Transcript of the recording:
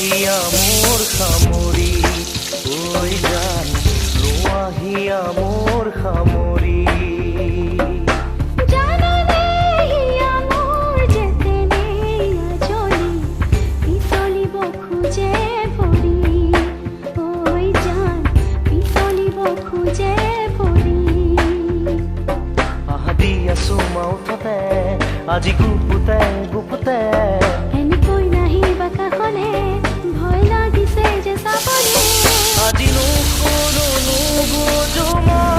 লোৱাহিয়া মোৰ সামৰি ঐ জান লোৱাহিয়া মোৰ সামৰি মাউঠতে আজি গুপুতে গুপুতে এনেকৈ নাহিবা কাষলে ভয় লাগিছে যে চাবলে আজি নুশুনো নুবুজো মই